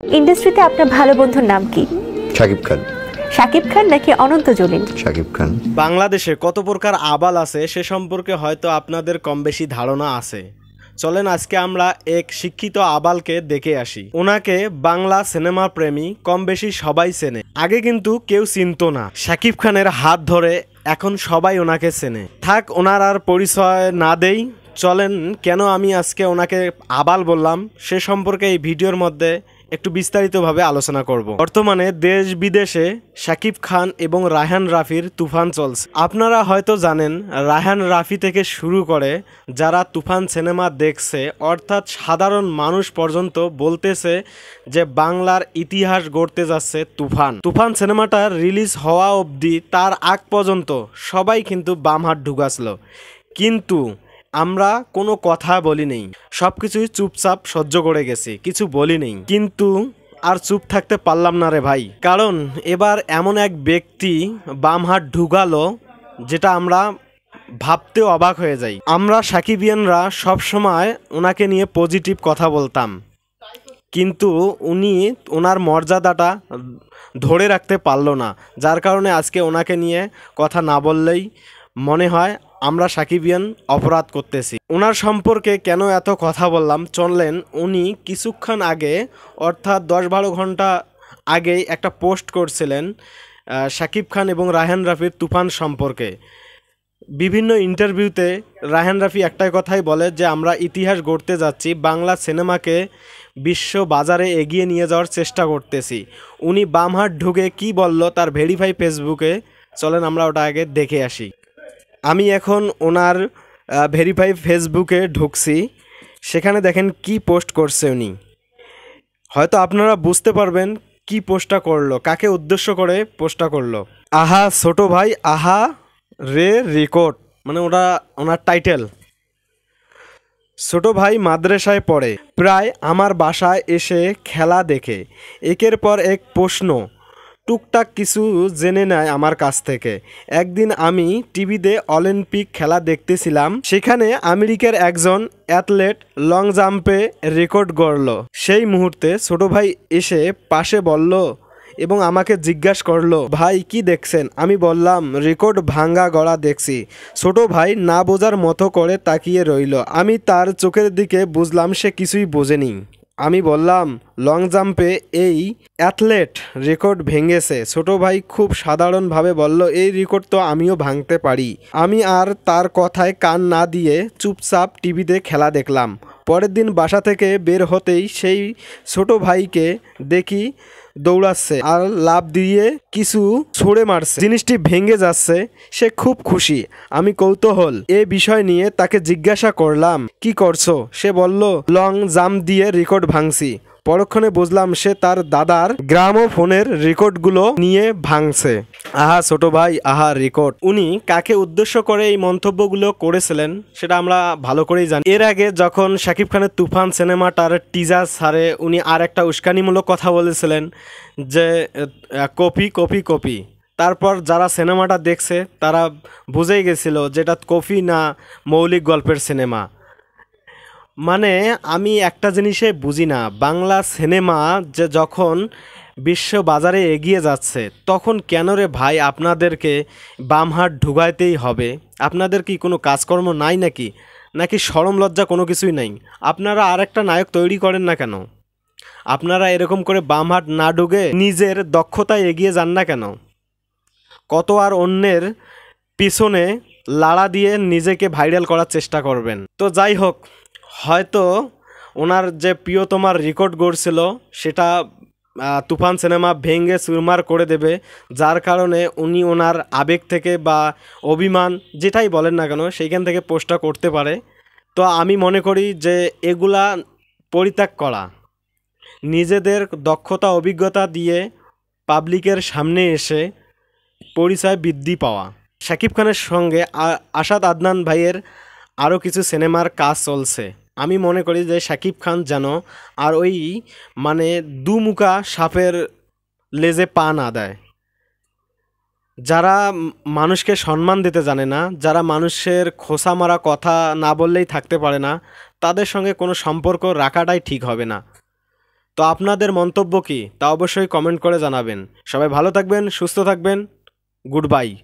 ইন্ডাস্ট্রিতে আপনার ভালো বন্ধুর নাম কি? শাকিব খান। শাকিব খান নাকি অনন্ত জলিল? শাকিব খান। বাংলাদেশে কত প্রকার আবাল আছে সে সম্পর্কে হয়তো আপনাদের কম বেশি ধারণা আছে। চলেন আজকে আমরা এক শিক্ষিত আবালকে দেখে আসি। ওনাকে বাংলা সিনেমা প্রেমী কম বেশি সবাই চেনে। আগে কিন্তু কেউ চিনতো না। শাকিব খানের হাত ধরে এখন সবাই ওনাকে চেনে। থাক ওনার আর পরিচয় না দেই, চলেন কেন আমি আজকে ওনাকে আবাল বললাম সে সম্পর্কে এই ভিডিওর মধ্যে একটু বিস্তারিতভাবে আলোচনা করব। বর্তমানে দেশ বিদেশে শাকিব খান এবং রায়হান রাফির তুফান চলছে। আপনারা হয়তো জানেন রায়হান রাফি থেকে শুরু করে যারা তুফান সিনেমা দেখছে, অর্থাৎ সাধারণ মানুষ পর্যন্ত বলতেছে যে বাংলার ইতিহাস গড়তে যাচ্ছে তুফান। তুফান সিনেমাটা রিলিজ হওয়া অবধি তার আগ পর্যন্ত সবাই কিন্তু বাম হাত ঢুকাছিল, কিন্তু আমরা কোনো কথা বলি নেই, সব কিছুই চুপচাপ সহ্য করে গেছি, কিছু বলি নেই। কিন্তু আর চুপ থাকতে পারলাম না রে ভাই, কারণ এবার এমন এক ব্যক্তি বাম হাত ঢুকালো যেটা আমরা ভাবতেও অবাক হয়ে যাই। আমরা সাকিবিয়ানরা সবসময় ওনাকে নিয়ে পজিটিভ কথা বলতাম, কিন্তু উনি ওনার মর্যাদাটা ধরে রাখতে পারলো না, যার কারণে আজকে ওনাকে নিয়ে কথা না বললেই মনে হয় আমরা সাকিবিয়ান অপরাধ করতেছি। ওনার সম্পর্কে কেন এত কথা বললাম, চললেন উনি কিছুক্ষণ আগে অর্থাৎ 10-12 ঘন্টা আগেই একটা পোস্ট করছিলেন শাকিব খান এবং রায়হান রাফির তুফান সম্পর্কে। বিভিন্ন ইন্টারভিউতে রায়হান রাফি একটাই কথাই বলে যে আমরা ইতিহাস গড়তে যাচ্ছি, বাংলা সিনেমাকে বিশ্ব বাজারে এগিয়ে নিয়ে যাওয়ার চেষ্টা করতেছি। উনি বাম হাত ঢুকে কী বলল তার ভেরিফাই ফেসবুকে, চলেন আমরা ওটা আগে দেখে আসি। আমি এখন ওনার ভেরিফাই ফেসবুকে ঢুকছি, সেখানে দেখেন কি পোস্ট করছে উনি। হয়তো আপনারা বুঝতে পারবেন কি পোস্টটা করলো, কাকে উদ্দেশ্য করে পোস্টটা করলো। আহা ছোট ভাই আহা রে রেকর্ড, মানে ওনার টাইটেল। ছোট ভাই মাদ্রাসায় পড়ে, প্রায় আমার বাসায় এসে খেলা দেখে একের পর এক প্রশ্ন টুকটাক কিছু জেনে নেয় আমার কাছ থেকে। একদিন আমি টিভিতে অলিম্পিক খেলা দেখতেছিলাম, সেখানে আমেরিকার একজন অ্যাথলেট লং জাম্পে রেকর্ড গড়ল। সেই মুহূর্তে ছোট ভাই এসে পাশে বলল এবং আমাকে জিজ্ঞাসা করলো, ভাই কি দেখছেন? আমি বললাম রেকর্ড ভাঙ্গা গড়া দেখছি। ছোট ভাই না বোঝার মতো করে তাকিয়ে রইল। আমি তার চোখের দিকে বুঝলাম সে কিছুই বোঝেনি। আমি বললাম লং জাম্পে এই অ্যাথলেট রেকর্ড ভেঙেছে। ছোট ভাই খুব সাধারণভাবে বলল, এই রেকর্ড তো আমিও ভাঙতে পারি। আমি আর তার কথায় কান না দিয়ে চুপচাপ টিভিতে খেলা দেখলাম। পরের দিন বাসা থেকে বের হতেই সেই ছোট ভাইকে দেখি দৌড়াচ্ছে আর লাফ দিয়ে কিছু ছুঁড়ে মারছে, জিনিসটি ভেঙে যাচ্ছে। সে খুব খুশি। আমি কৌতূহল এ বিষয় নিয়ে তাকে জিজ্ঞাসা করলাম, কি করছো? সে বলল লং জাম্প দিয়ে রেকর্ড ভাঙছি। পরক্ষণে বুঝলাম সে তার দাদার গ্রামোফোনের রেকর্ডগুলো নিয়ে ভাঙছে। আহা ছোট ভাই আহা রেকর্ড। উনি কাকে উদ্দেশ্য করে এই মন্তব্যগুলো করেছিলেন সেটা আমরা ভালো করেই জানি। এর আগে যখন শাকিব খানের তুফান সিনেমাটার টিজার ছাড়ে উনি আর একটা উস্কানিমূলক কথা বলেছিলেন যে কপি কপি কপি। তারপর যারা সিনেমাটা দেখছে তারা বুঝেই গেছিল যেটা কপি না মৌলিক গল্পের সিনেমা। মানে আমি একটা জিনিসে বুঝি না, বাংলা সিনেমা যে যখন বিশ্ব বাজারে এগিয়ে যাচ্ছে তখন কেন রে ভাই আপনাদেরকে বাম হাত ঢুকাইতেই হবে? আপনাদের কি কোনো কাজকর্ম নাই নাকি? নাকি শরম লজ্জা কোনো কিছুই নাই? আপনারা আর একটা নায়ক তৈরি করেন না কেন? আপনারা এরকম করে বাম হাত না ঢুকে নিজের দক্ষতায় এগিয়ে যান না কেন? কত আর অন্যের পিছনে লাড়া দিয়ে নিজেকে ভাইরাল করার চেষ্টা করবেন? তো যাই হোক, হয়তো ওনার যে প্রিয়তমার রেকর্ড গড়ছিল সেটা তুফান সিনেমা ভেঙে চুরমার করে দেবে, যার কারণে উনি ওনার আবেগ থেকে বা অভিমান যেটাই বলেন না কেন সেইখান থেকে পোস্টটা করতে পারে। তো আমি মনে করি যে এগুলা পরিত্যাগ করা, নিজেদের দক্ষতা অভিজ্ঞতা দিয়ে পাবলিকের সামনে এসে পরিচয় বৃদ্ধি পাওয়া। শাকিব খানের সঙ্গে আসাদ আদনান ভাইয়ের আরও কিছু সিনেমার কাজ চলছে। আমি মনে করি যে শাকিব খান যেন আর ওই মানে দুমুখা সাপের লেজে পা না দেয়। যারা মানুষকে সম্মান দিতে জানে না, যারা মানুষের খোসা মারা কথা না বললেই থাকতে পারে না, তাদের সঙ্গে কোনো সম্পর্ক রাখাটাই ঠিক হবে না। তো আপনাদের মন্তব্য কি তা অবশ্যই কমেন্ট করে জানাবেন। সবাই ভালো থাকবেন, সুস্থ থাকবেন। Good bye.